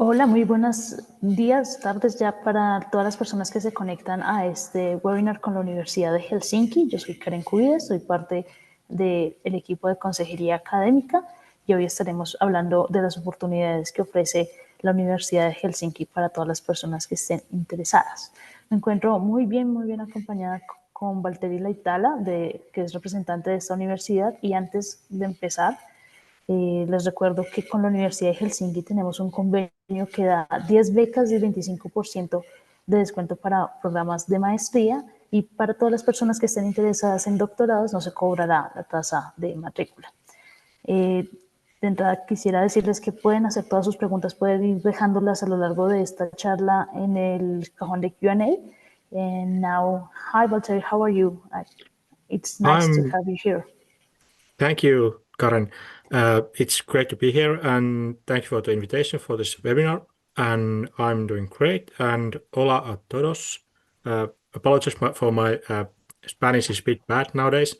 Hola, muy buenos días, tardes ya para todas las personas que se conectan a este webinar con la Universidad de Helsinki. Yo soy Karen Quieres, soy parte del equipo de consejería académica y hoy estaremos hablando de las oportunidades que ofrece la Universidad de Helsinki para todas las personas que estén interesadas. Me encuentro muy bien acompañada con Valtteri Laitala, que es representante de esta universidad, y antes de empezar, les recuerdo que con la Universidad de Helsinki tenemos un convenio que da 10 becas y 25% de descuento para programas de maestría, y para todas las personas que estén interesadas en doctorados no se cobrará la tasa de matrícula. De entrada quisiera decirles que pueden hacer todas sus preguntas, pueden ir dejándolas a lo largo de esta charla en el cajón de Q&A. And now, hi Valtteri, how are you? It's nice to have you here. Thank you, Karen. It's great to be here, and thank you for the invitation for this webinar. And I'm doing great. And hola a todos. Apologies for my Spanish is a bit bad nowadays,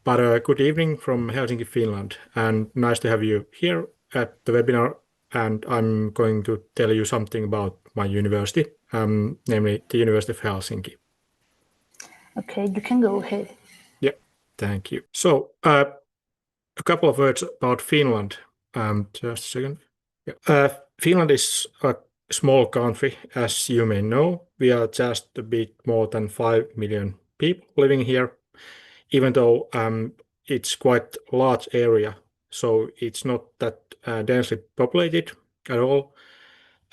but good evening from Helsinki, Finland. And nice to have you here at the webinar. And I'm going to tell you something about my university, namely the University of Helsinki. Okay, you can go ahead. Yeah, thank you. So, a couple of words about Finland. Just a second. Yeah. Finland is a small country, as you may know. We are just a bit more than 5 million people living here, even though it's quite a large area. So it's not that densely populated at all.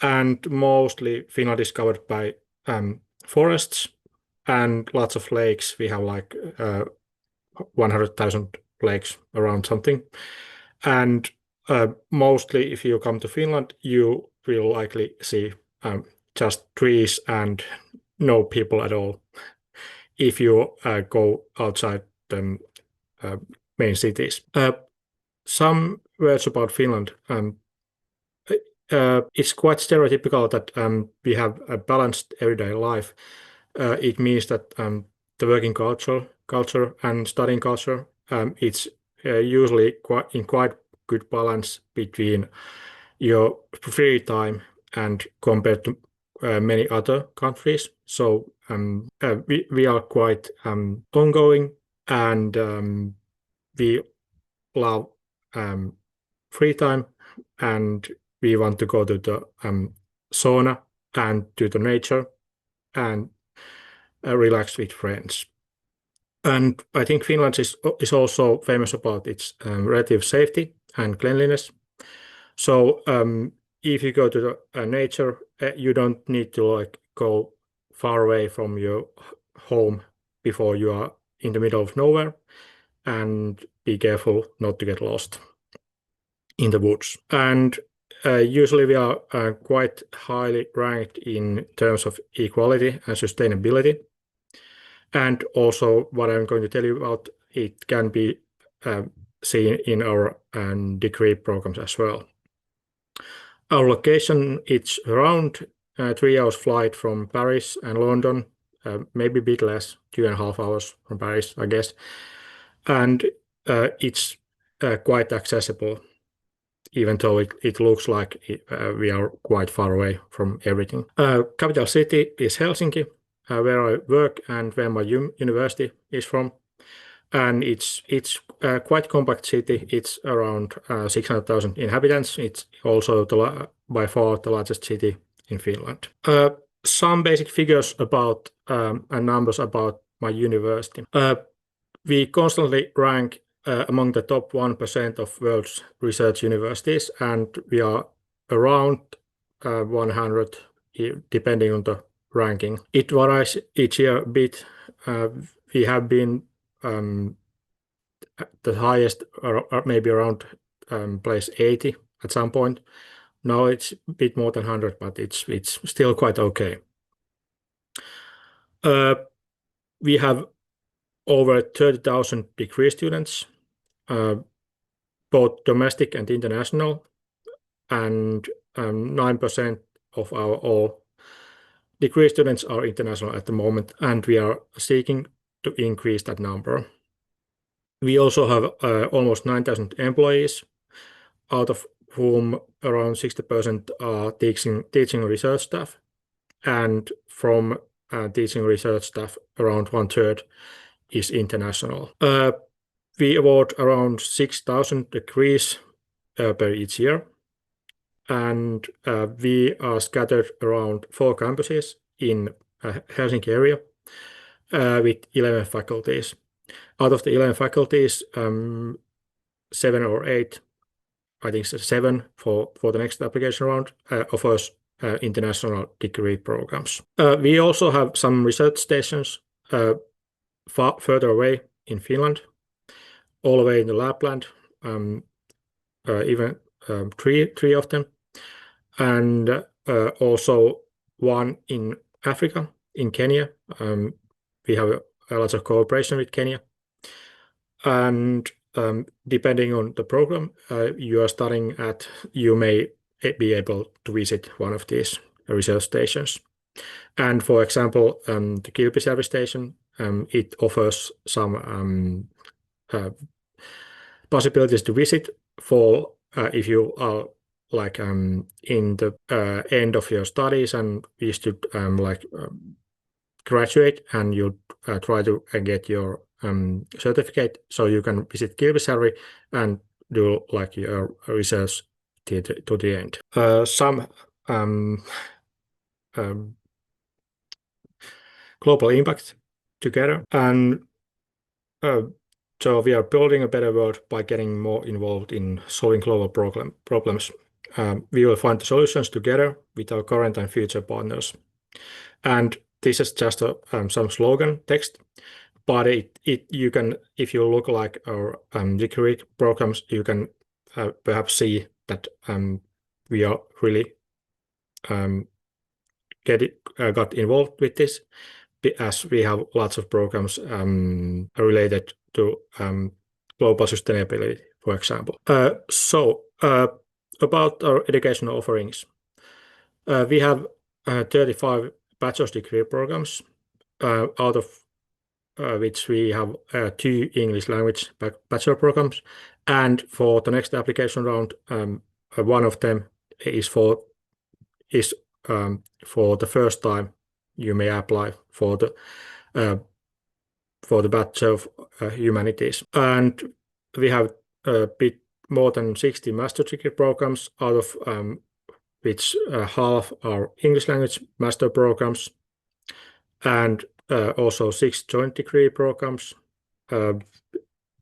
And mostly Finland is covered by forests and lots of lakes. We have like 100,000 lakes around something. And mostly if you come to Finland, you will likely see just trees and no people at all if you go outside the main cities. Some words about Finland. It's quite stereotypical that we have a balanced everyday life. It means that the working culture and studying culture, it's usually quite good balance between your free time and compared to many other countries. So we are quite ongoing, and we love free time, and we want to go to the sauna and to the nature and relax with friends. And I think Finland is also famous about its relative safety and cleanliness. So if you go to the nature, you don't need to go far away from your home before you are in the middle of nowhere, and be careful not to get lost in the woods. And usually we are quite highly ranked in terms of equality and sustainability. And also what I'm going to tell you about, it can be seen in our degree programs as well. Our location, it's around 3 hours flight from Paris and London, maybe a bit less, 2.5 hours from Paris, I guess. And it's quite accessible, even though it looks like we are quite far away from everything. Capital city is Helsinki, where I work and where my university is from. And it's quite compact city. It's around 600,000 inhabitants. It's also by far the largest city in Finland. Some basic figures about and numbers about my university. We constantly rank among the top 1% of world's research universities, and we are around 100, depending on the ranking. It varies each year a bit. We have been the highest, or maybe around place 80 at some point. Now it's a bit more than 100, but it's still quite okay. We have over 30,000 degree students, both domestic and international, and 9% of our all degree students are international at the moment, and we are seeking to increase that number. We also have almost 9,000 employees, out of whom around 60% are teaching research staff, and from teaching research staff, around 1/3 is international. We award around 6,000 degrees per each year, and we are scattered around 4 campuses in Helsinki area with 11 faculties. Out of the 11 faculties, 7 or 8, I think 7 for the next application round, offers international degree programs. We also have some research stations further away in Finland, all the way in the Lapland, even 3 of them, and also one in Africa, in Kenya. We have a lot of cooperation with Kenya, and depending on the program you are studying at, you may be able to visit one of these research stations. And for example, the Kilpisjärvi station, it offers some possibilities to visit for if you are like in the end of your studies and wish to graduate, and you try to get your certificate, so you can visit Kilpisjärvi and do like your research to the end. Some global impact together, and so we are building a better world by getting more involved in solving global problems. We will find the solutions together with our current and future partners. And this is just some slogan text, but you can, if you look like our degree programs, you can perhaps see that we are really got involved with this, as we have lots of programs related to global sustainability, for example. So about our educational offerings, we have 35 bachelor's degree programs, out of which we have 2 English language bachelor programs, and for the next application round, one of them is for the first time you may apply for the Bachelor of Humanities. And we have a bit more than 60 master degree programs, out of which half are English language master programs, and also 6 joint degree programs.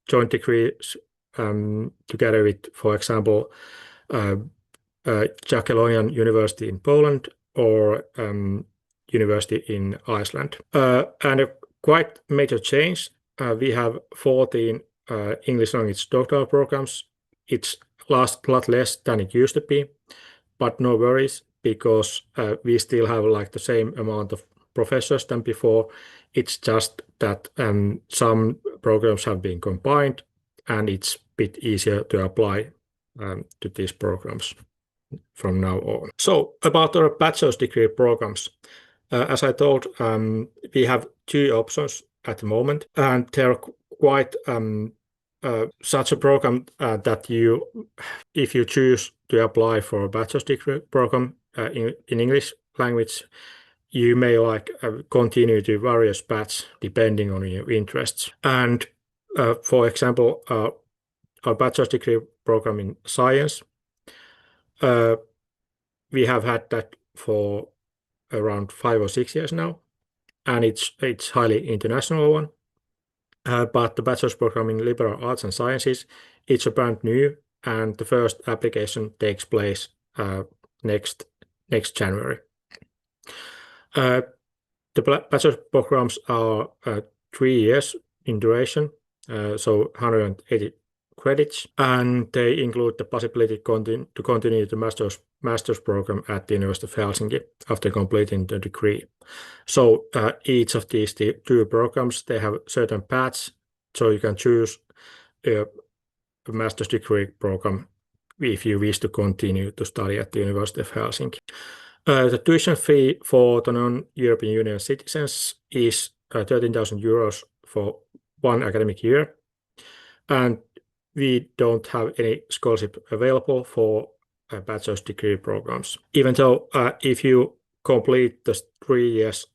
Joint degrees together with, for example, Jagiellonian University in Poland or University in Iceland. And a quite major change, we have 14 English language doctoral programs. It's a lot less than it used to be, but no worries, because we still have like the same amount of professors than before. It's just that some programs have been combined, and it's a bit easier to apply to these programs from now on. So about our bachelor's degree programs, as I told, we have 2 options at the moment, and they're quite such a program that if you choose to apply for a bachelor's degree program in English language, you may continue to various paths depending on your interests. And for example, our bachelor's degree program in science, we have had that for around 5 or 6 years now, and it's highly international one. But the bachelor's program in liberal arts and sciences, it's a brand new, and the first application takes place next January. The bachelor's programs are 3 years in duration, so 180 credits, and they include the possibility to continue the master's program at the University of Helsinki after completing the degree. So each of these 2 programs, they have certain paths, so you can choose a master's degree program if you wish to continue to study at the University of Helsinki. The tuition fee for the non-European Union citizens is 13,000 euros for 1 academic year, and we don't have any scholarship available for bachelor's degree programs. Even though if you complete the 3 years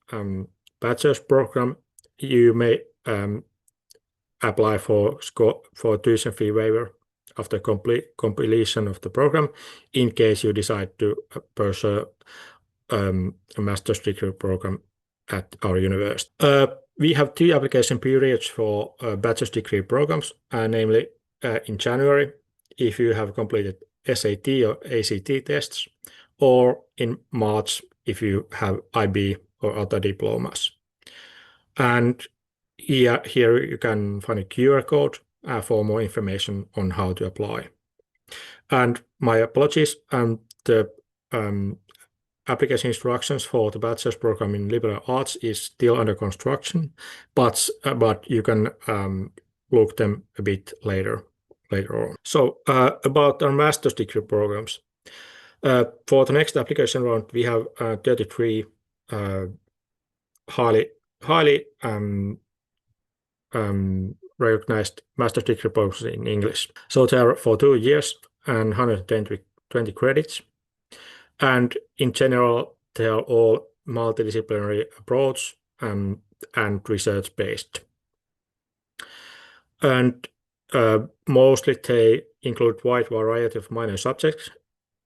bachelor's program, you may apply for tuition fee waiver after completion of the program, in case you decide to pursue a master's degree program at our university. We have 2 application periods for bachelor's degree programs, namely in January, if you have completed SAT or ACT tests, or in March, if you have IB or other diplomas. And here you can find a QR code for more information on how to apply. And my apologies, the application instructions for the bachelor's program in liberal arts is still under construction, but you can look them a bit later on. So about our master's degree programs. For the next application round, we have 33 highly recognized master's degree programs in English. So they are for 2 years and 120 credits. And in general, they are all multidisciplinary approach and research-based. And mostly they include wide variety of minor subjects,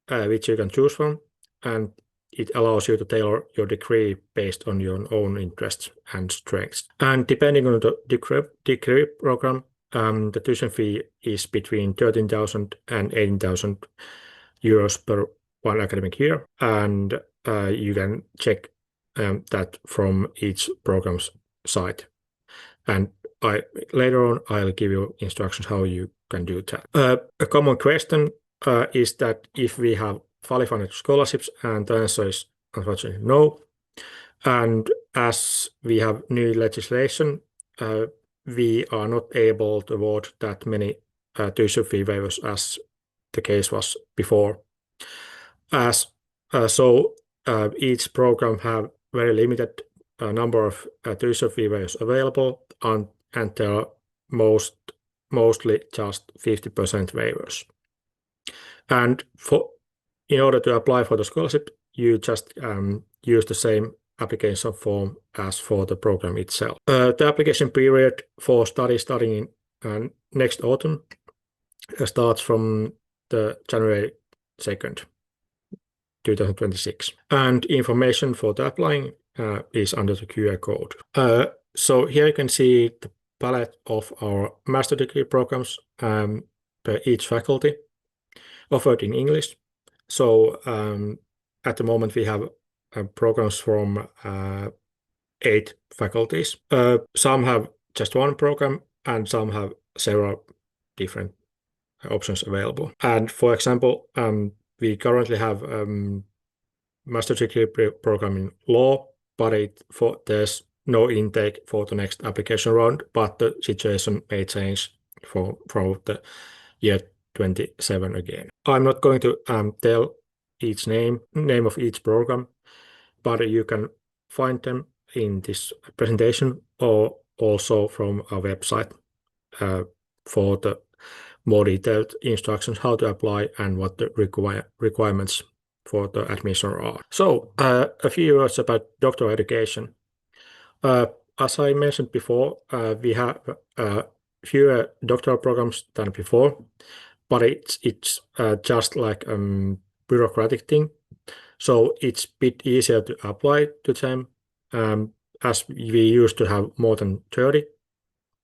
which you can choose from, and it allows you to tailor your degree based on your own interests and strengths. And depending on the degree program, the tuition fee is between 13,000 and 18,000 euros per 1 academic year, and you can check that from each program's site. And later on, I'll give you instructions how you can do that. A common question is that if we have fully funded scholarships, and the answer is unfortunately no. And as we have new legislation, we are not able to award that many tuition fee waivers as the case was before. Each program have very limited number of tuition fee waivers available, and there are mostly just 50% waivers. And in order to apply for the scholarship, you just use the same application form as for the program itself. The application period for studying in next autumn starts from the January 2nd, 2026. And information for the applying is under the QR code. So here you can see the palette of our master degree programs per each faculty offered in English. So at the moment we have programs from 8 faculties. Some have just 1 program and some have several different options available. And for example, we currently have master degree program in law, but there's no intake for the next application round, but the situation may change for the year 27 again. I'm not going to tell each name of each program, but you can find them in this presentation or also from our website for the more detailed instructions how to apply and what the requirements for the admission are. So a few words about doctoral education. As I mentioned before, we have fewer doctoral programs than before, but it's just like bureaucratic thing. So it's a bit easier to apply to them, as we used to have more than 30,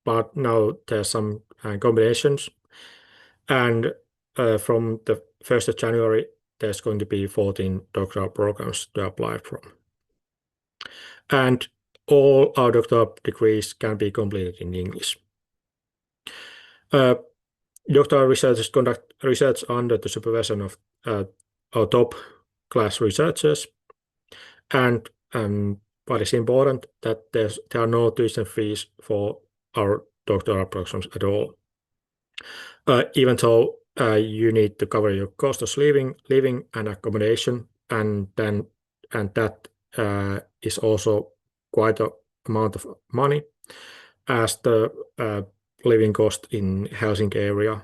but now there's some combinations. And from the 1st of January, there's going to be 14 doctoral programs to apply from. And all our doctoral degrees can be completed in English. Doctoral researchers conduct research under the supervision of our top class researchers, and what is important that there are no tuition fees for our doctoral programs at all. Even though you need to cover your cost of living and accommodation, and that is also quite an amount of money, as the living cost in Helsinki area,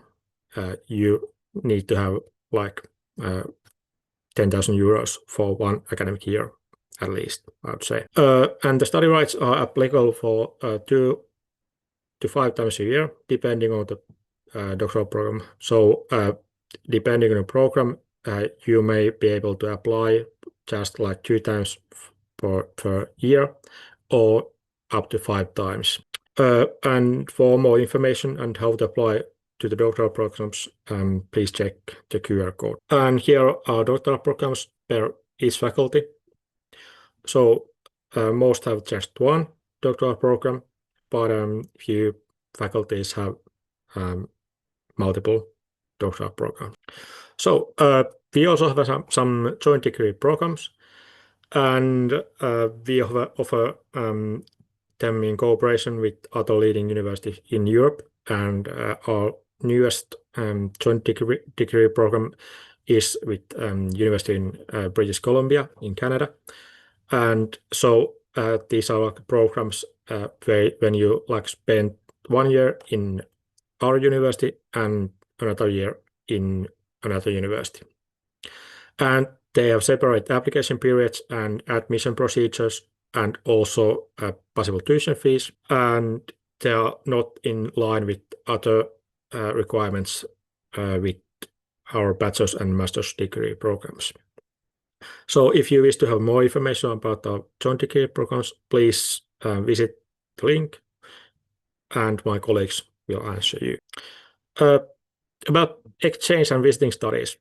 you need to have like 10,000 euros for one academic year, at least, I would say. And the study rights are applicable for 2 to 5 times a year, depending on the doctoral program. So depending on the program, you may be able to apply just like 2 times per year or up to 5 times. And for more information on how to apply to the doctoral programs, please check the QR code. And here are doctoral programs per each faculty. So most have just one doctoral program, but few faculties have multiple doctoral programs. So we also have some joint degree programs, and we offer them in cooperation with other leading universities in Europe. And our newest joint degree program is with University in British Columbia in Canada. And so these are like programs where when you like spend 1 year in our university and another year in another university. And they have separate application periods and admission procedures and also possible tuition fees. And they are not in line with other requirements with our bachelor's and master's degree programs. So if you wish to have more information about our joint degree programs, please visit the link and my colleagues will answer you. About exchange and visiting studies.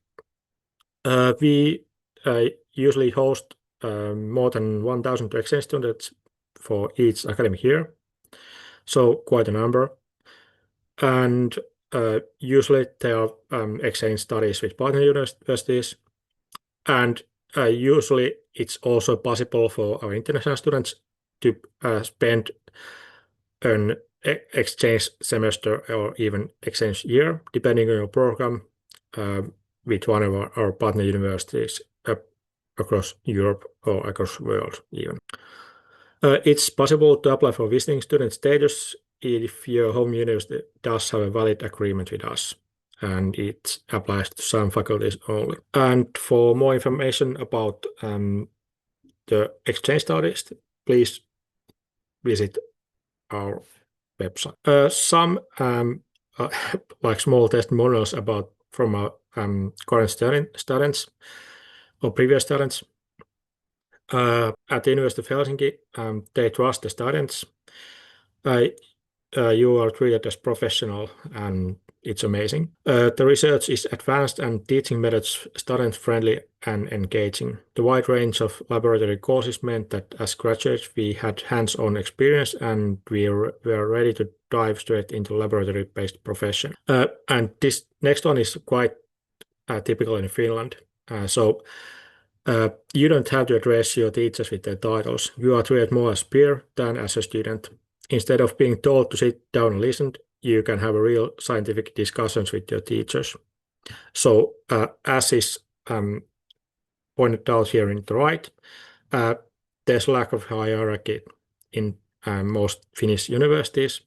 We usually host more than 1,000 exchange students for each academic year, so quite a number. And usually there are exchange studies with partner universities, and usually it's also possible for our international students to spend an exchange semester or even exchange year, depending on your program, with one of our partner universities across Europe or across the world even. It's possible to apply for visiting student status if your home university does have a valid agreement with us, and it applies to some faculties only. And for more information about the exchange studies, please visit our website. Some like small testimonials from our current students or previous students. At the University of Helsinki, they trust the students. You are treated as professional, and it's amazing. The research is advanced and teaching methods student-friendly and engaging. The wide range of laboratory courses meant that as graduates we had hands-on experience and we were ready to dive straight into laboratory-based profession. And this next one is quite typical in Finland. So you don't have to address your teachers with their titles. You are treated more as peer than as a student. Instead of being told to sit down and listen, you can have a real scientific discussions with your teachers. So as is pointed out here in the right, there's lack of hierarchy in most Finnish universities,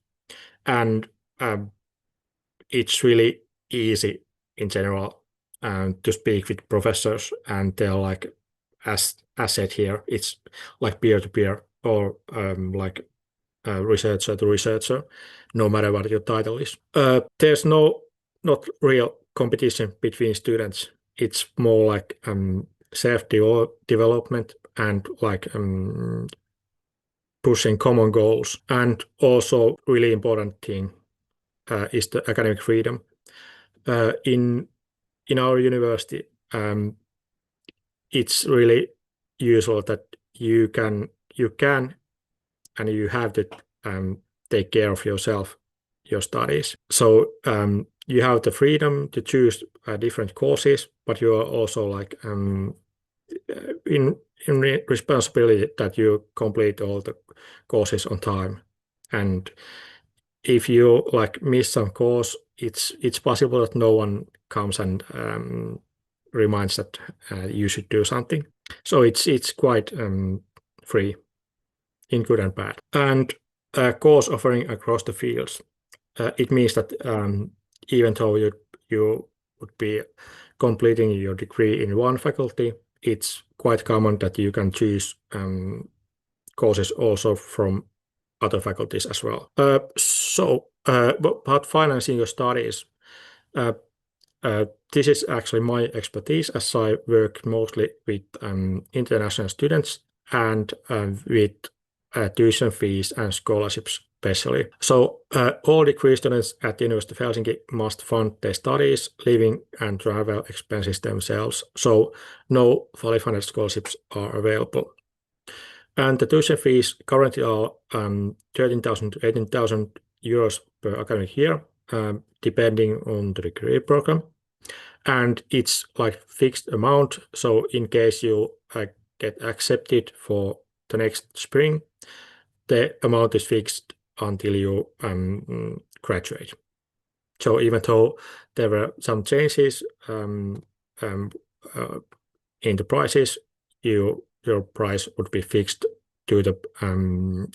and it's really easy in general to speak with professors, and they're like, as said here, it's like peer-to-peer or like researcher to researcher, no matter what your title is. There's not real competition between students. It's more like self-development and like pushing common goals. And also really important thing is the academic freedom. In our university, it's really usual that you can and you have to take care of yourself, your studies. So you have the freedom to choose different courses, but you are also like in responsibility that you complete all the courses on time. And if you like miss some course, it's possible that no one comes and reminds that you should do something. So it's quite free in good and bad. And course offering across the fields. It means that even though you would be completing your degree in one faculty, it's quite common that you can choose courses also from other faculties as well. About financing your studies, this is actually my expertise, as I work mostly with international students and with tuition fees and scholarships especially. So all degree students at the University of Helsinki must fund their studies, living and travel expenses themselves. So no fully funded scholarships are available. And the tuition fees currently are 13,000 to 18,000 euros per academic year, depending on the degree program. And it's like fixed amount. So in case you get accepted for the next spring, the amount is fixed until you graduate. So even though there were some changes in the prices, your price would be fixed to the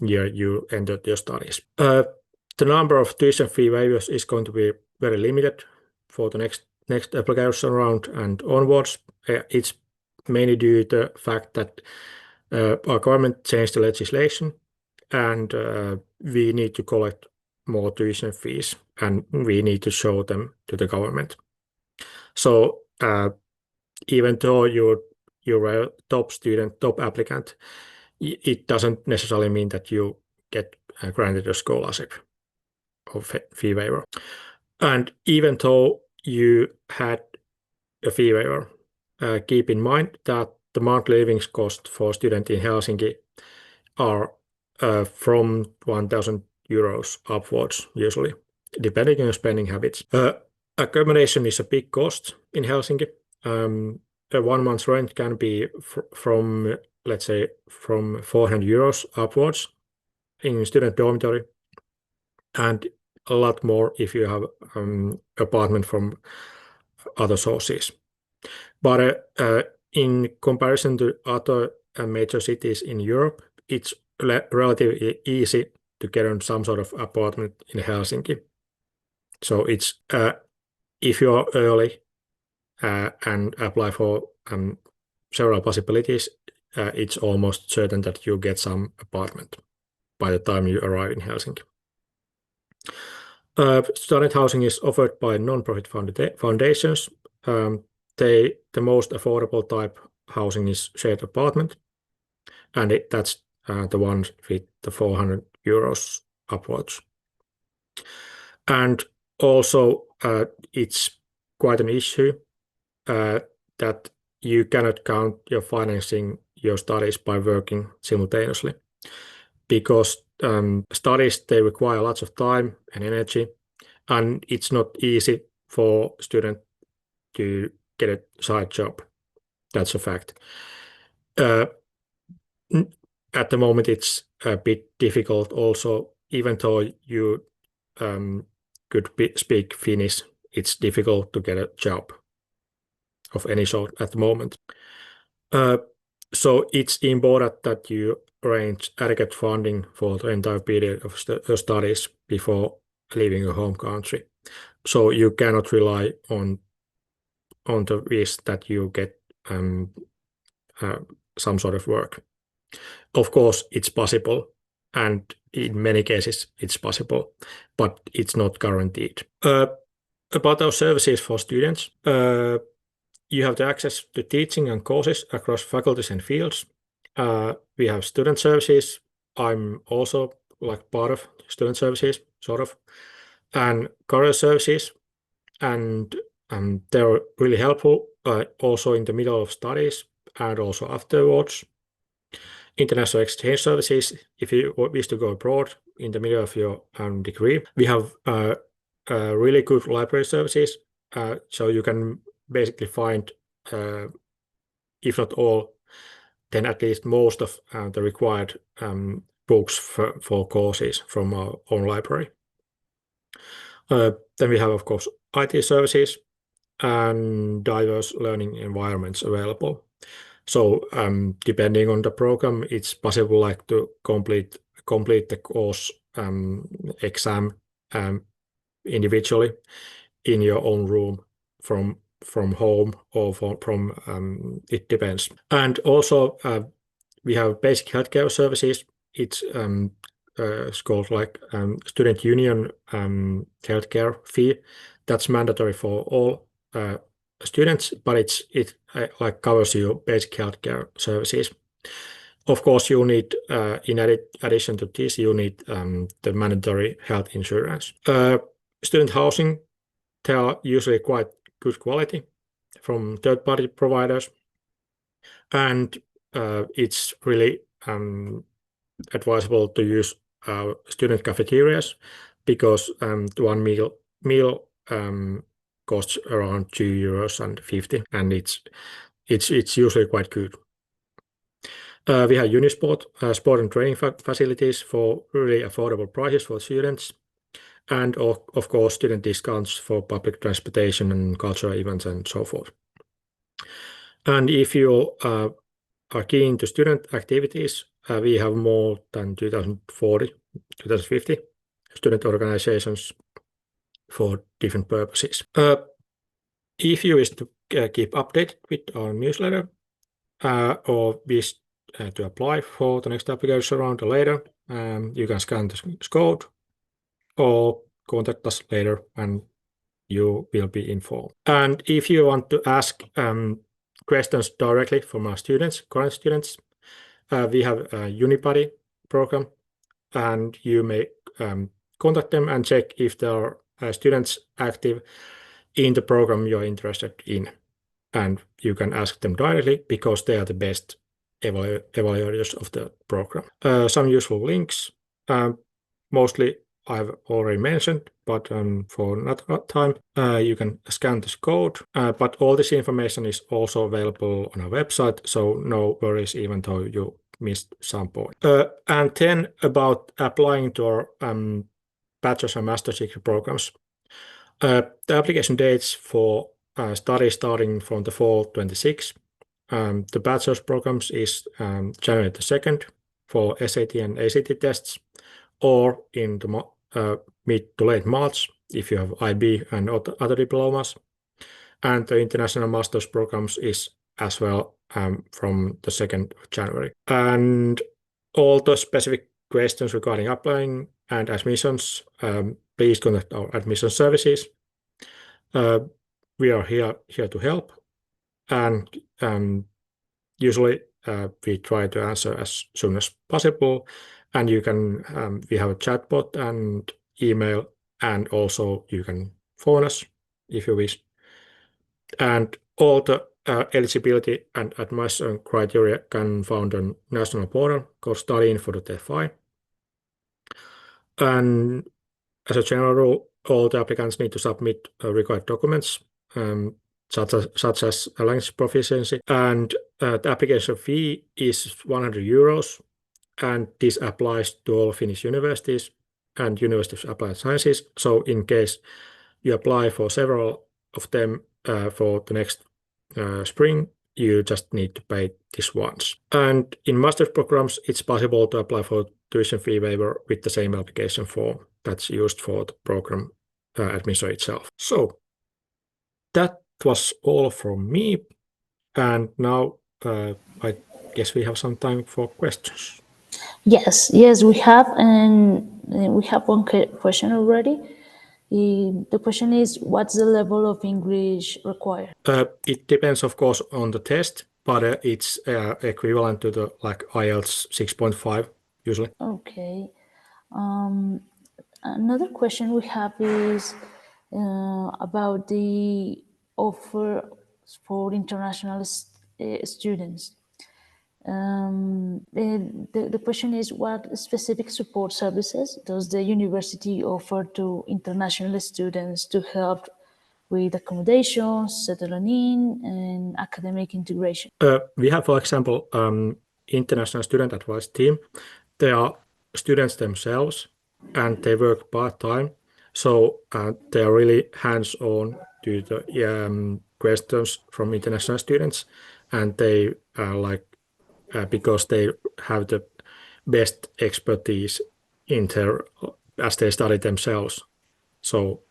year you entered your studies. The number of tuition fee waivers is going to be very limited for the next application round and onwards. It's mainly due to the fact that our government changed the legislation, and we need to collect more tuition fees, and we need to show them to the government. So even though you're a top student, top applicant, it doesn't necessarily mean that you get granted a scholarship or fee waiver. And even though you had a fee waiver, keep in mind that the monthly living cost for a student in Helsinki are from 1,000 euros upwards, usually, depending on your spending habits. Accommodation is a big cost in Helsinki. A 1 month's rent can be from, let's say, from 400 euros upwards in student dormitory, and a lot more if you have apartment from other sources. But in comparison to other major cities in Europe, it's relatively easy to get on some sort of apartment in Helsinki. So it's if you are early and apply for several possibilities, it's almost certain that you get some apartment by the time you arrive in Helsinki. Student housing is offered by non-profit foundations. The most affordable type housing is shared apartment, and that's the one with the 400 euros upwards. And also, it's quite an issue that you cannot count your financing your studies by working simultaneously, because studies, they require lots of time and energy, and it's not easy for students to get a side job. That's a fact. At the moment, it's a bit difficult also, even though you could speak Finnish, it's difficult to get a job of any sort at the moment. So it's important that you arrange adequate funding for the entire period of your studies before leaving your home country. So you cannot rely on the risk that you get some sort of work. Of course, it's possible, and in many cases it's possible, but it's not guaranteed. About our services for students, you have the access to teaching and courses across faculties and fields. We have student services. I'm also like part of student services, sort of, and career services, and they're really helpful also in the middle of studies and also afterwards. International exchange services, if you wish to go abroad in the middle of your degree. We have really good library services, so you can basically find, if not all, then at least most of the required books for courses from our own library. Then we have, of course, IT services and diverse learning environments available. So depending on the program, it's possible like to complete the course exam individually in your own room from from home or from it depends. And also we have basic healthcare services. It's called like student union healthcare fee. That's mandatory for all students, but it like covers your basic healthcare services. Of course, you need, in addition to this, you need the mandatory health insurance. Student housing, they are usually quite good quality from third-party providers, and it's really advisable to use student cafeterias because one meal costs around €2.50, and it's usually quite good. We have Unisport, sport and training facilities for really affordable prices for students, and of course student discounts for public transportation and cultural events and so forth. And if you are keen to student activities, we have more than 2050 student organizations for different purposes. If you wish to keep updated with our newsletter or wish to apply for the next application round or later, you can scan this code or contact us later and you will be informed. And if you want to ask questions directly from our students, current students, we have a Unibuddy program, and you may contact them and check if there are students active in the program you're interested in. And you can ask them directly because they are the best evaluators of the program. Some useful links, mostly I've already mentioned, but for another time, you can scan this code. But all this information is also available on our website, so no worries even though you missed some point. And then about applying to our bachelor's and master's degree programs. The application dates for studies starting from the fall 26. The bachelor's programs is January the 2nd for SAT and ACT tests, or in the mid to late March if you have IB and other diplomas. And the international master's programs is as well from the 2nd of January. And all the specific questions regarding applying and admissions, please contact our admission services. We are here to help, and usually we try to answer as soon as possible. And you can we have a chatbot and email, and also you can phone us if you wish. And all the eligibility and admission criteria can be found on national portal called studyinfo.fi. And as a general rule, all the applicants need to submit required documents, such as a language proficiency, and the application fee is €100, and this applies to all Finnish universities and University of Applied Sciences. So in case you apply for several of them for the next spring, you just need to pay this once. And in master's programs, it's possible to apply for tuition fee waiver with the same application form that's used for the program admission itself. So that was all from me, and now I guess we have some time for questions. Yes, we have, and we have one question already. The question is, what's the level of English required? It depends, of course, on the test, but it's equivalent to the IELTS 6.5 usually. Okay. Another question we have is about the offer for international students. The question is, what specific support services does the university offer to international students to help with accommodation, settling in, and academic integration? We have, for example, international student advice team. They are students themselves, and they work part-time. So they are really hands-on to the questions from international students, and they because they have the best expertise in as they study themselves. So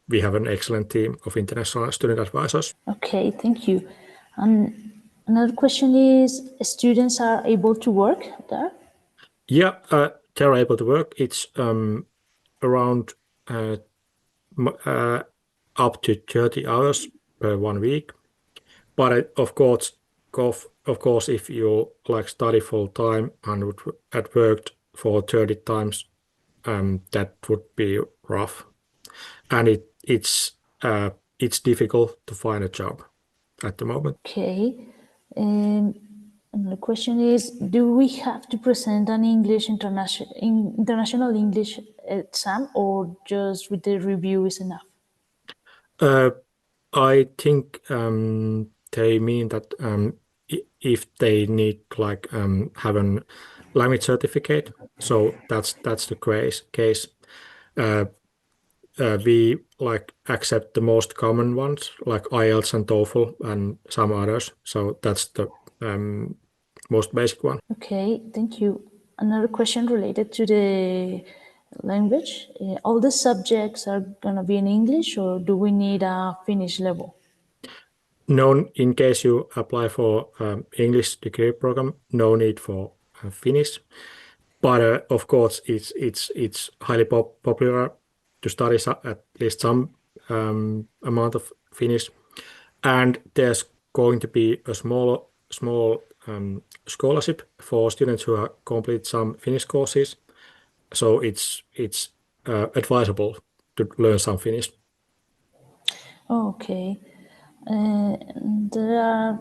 we have an excellent team of international student advisors. Okay, thank you. Another question is, students are able to work there? Yeah, they're able to work. It's around up to 30 hours per 1 week. But of course, if you like study full time and would had worked for 30 times, that would be rough, and it's difficult to find a job at the moment. Okay. And the question is, do we have to present an international English exam, or just with the review is enough? Uh, I think they mean that if they need like have a language certificate, so that's the case. Uh, we like accept the most common ones like IELTS and TOEFL and some others. So that's the most basic one. Okay, thank you. Another question related to the language. All the subjects are gonna be in English, or do we need a Finnish level? No, in case you apply for English degree program, no need for Finnish. But of course, it's highly popular to study at least some amount of Finnish, and there's going to be a small scholarship for students who have complete some Finnish courses. So it's advisable to learn some Finnish. Okay. There are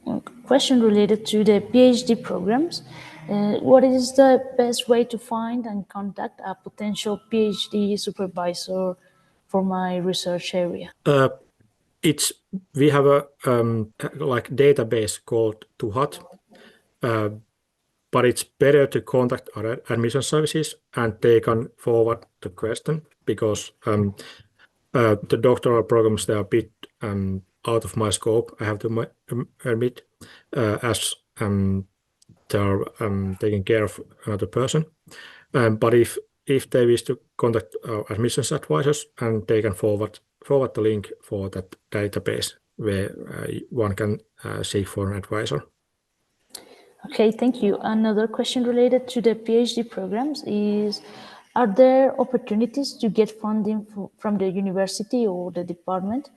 a question related to the PhD programs. What is the best way to find and contact a potential PhD supervisor for my research area? It's we have a like database called Tuhat, uh, but it's better to contact our admission services and they can forward the question because the doctoral programs they are a bit out of my scope. I have to admit, as they're taking care of another person. But if they wish to contact our admissions advisors, and they can forward the link for that database where one can seek for an advisor. Okay, thank you. Another question related to the PhD programs is, are there opportunities to get funding from the university or the department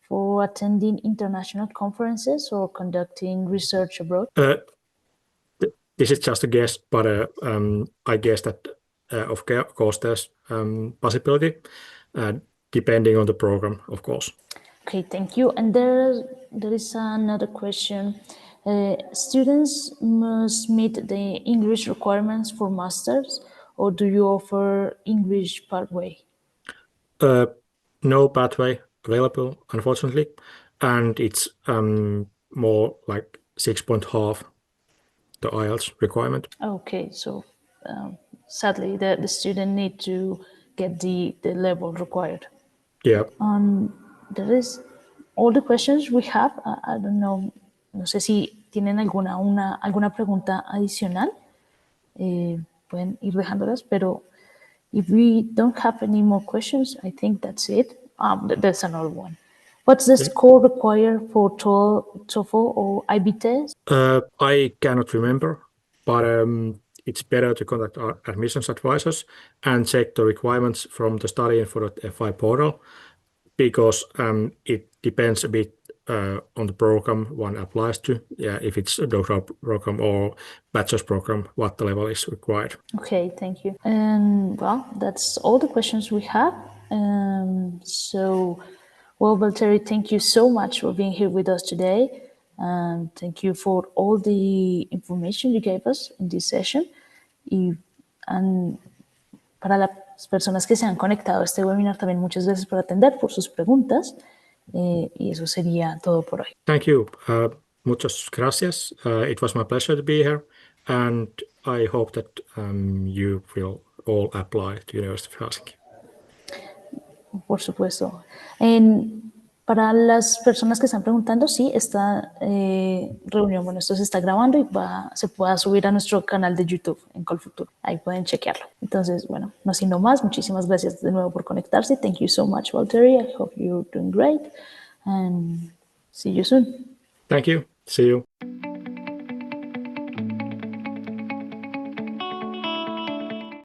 for attending international conferences or conducting research abroad? This is just a guess, but I guess that of course there's possibility depending on the program, of course. Okay, thank you. And there is another question. Students must meet the English requirements for masters, or do you offer English pathway? No pathway available, unfortunately, and it's more like 6.5 the IELTS requirement. Okay, so sadly, the student need to get the level required. Yeah. There is all the questions we have. I don't know, no sé si tienen alguna pregunta adicional. Pueden ir dejándolas, pero if we don't have any more questions, I think that's it. There's another one. What's the score required for TOEFL or IB test? I cannot remember, but it's better to contact our admissions advisors and check the requirements from the study info FI portal because it depends a bit on the program one applies to. Yeah, if it's a doctoral program or bachelor's program, what the level is required. Okay, thank you. And well, that's all the questions we have. Well, Valtteri, thank you so much for being here with us today. And thank you for all the information you gave us in this session. And para las personas que se han conectado a este webinar, también muchas gracias por atender, por sus preguntas. Y eso sería todo por hoy. Thank you. Muchas gracias. It was my pleasure to be here, and I hope that you will all apply to University of Helsinki. Por supuesto. And Para las personas que están preguntando, sí, esta reunión, bueno, esto se está grabando y se pueda subir a nuestro canal de YouTube en Colfuturo. Ahí pueden chequearlo. Entonces, bueno, no siendo más, muchísimas gracias de nuevo por conectarse. Thank you so much, Valtteri. I hope you're doing great. And see you soon. Thank you. See you.